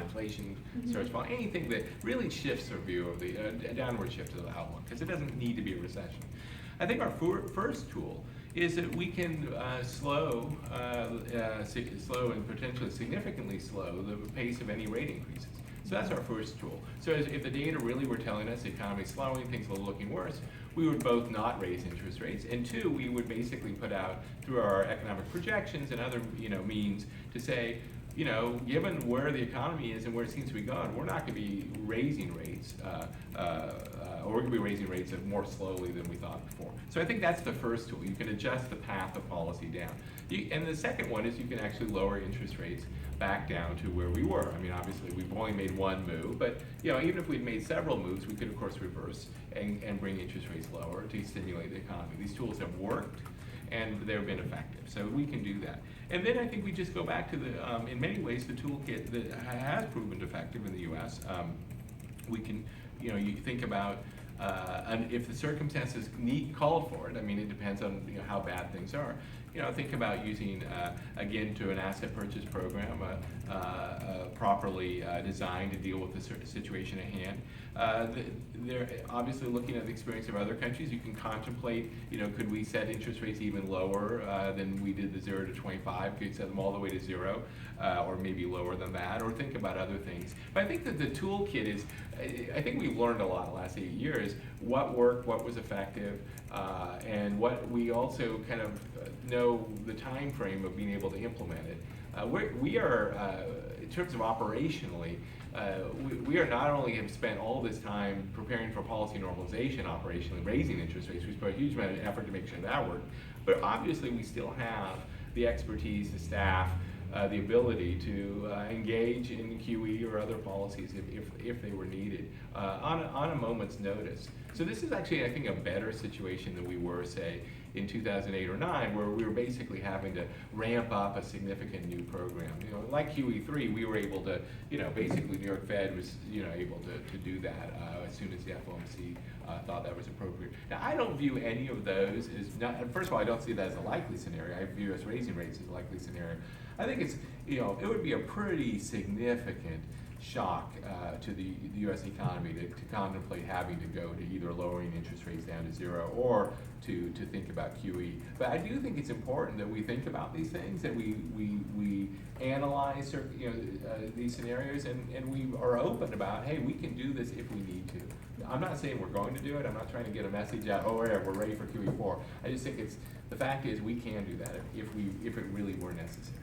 inflation starts falling, anything that really shifts our view of a downward shift of the outlook, because it doesn't need to be a recession. I think our first tool is that we can slow and potentially significantly slow the pace of any rate increases. So that's our first tool. So if the data really were telling us the economy is slowing, things are looking worse, we would both not raise interest rates, and two, we would basically put out through our economic projections and other means to say, given where the economy is and where it seems to be going, we're not going to be raising rates, or we're going to be raising rates more slowly than we thought before. So I think that's the first tool. You can adjust the path of policy down. And the second one is you can actually lower interest rates back down to where we were. I mean, obviously, we've only made one move, but even if we'd made several moves, we could, of course, reverse and bring interest rates lower to stimulate the economy. These tools have worked, and they've been effective. So we can do that. And then I think we just go back to in many ways, the toolkit that has proven effective in the U.S. We can, you think about, and if the circumstances called for it, I mean, it depends on how bad things are. Think about using, again, to an asset purchase program, properly designed to deal with the situation at hand. They're obviously looking at the experience of other countries. You can contemplate, could we set interest rates even lower than we did the 0 to 25? Could we set them all the way to 0, or maybe lower than that, or think about other things. But I think that the toolkit is, I think we've learned a lot in the last 8 years, what worked, what was effective, and what we also kind of know the time frame of being able to implement it. We are, in terms of operationally, we are not only have spent all this time preparing for policy normalization operationally, raising interest rates, we spent a huge amount of effort to make sure that worked, but obviously we still have the expertise, the staff, the ability to engage in QE or other policies if they were needed on a moment's notice. So this is actually, I think, a better situation than we were, say, in 2008 or 9, where we were basically having to ramp up a significant new program. Like QE3, we were able to, basically New York Fed was, able to do that as soon as the FOMC thought that was appropriate. Now, I don't view any of those as, first of all, I don't see that as a likely scenario. I view us raising rates as a likely scenario. I think it's, it would be a pretty significant shock to the U.S. economy to contemplate having to go to either lowering interest rates down to 0 or to think about QE. But I do think it's important that we think about these things, that we analyze these scenarios, and we are open about, hey, we can do this if we need to. I'm not saying we're going to do it. I'm not trying to get a message out, oh, yeah, we're ready for QE4. I just think the fact is we can do that if it really were necessary.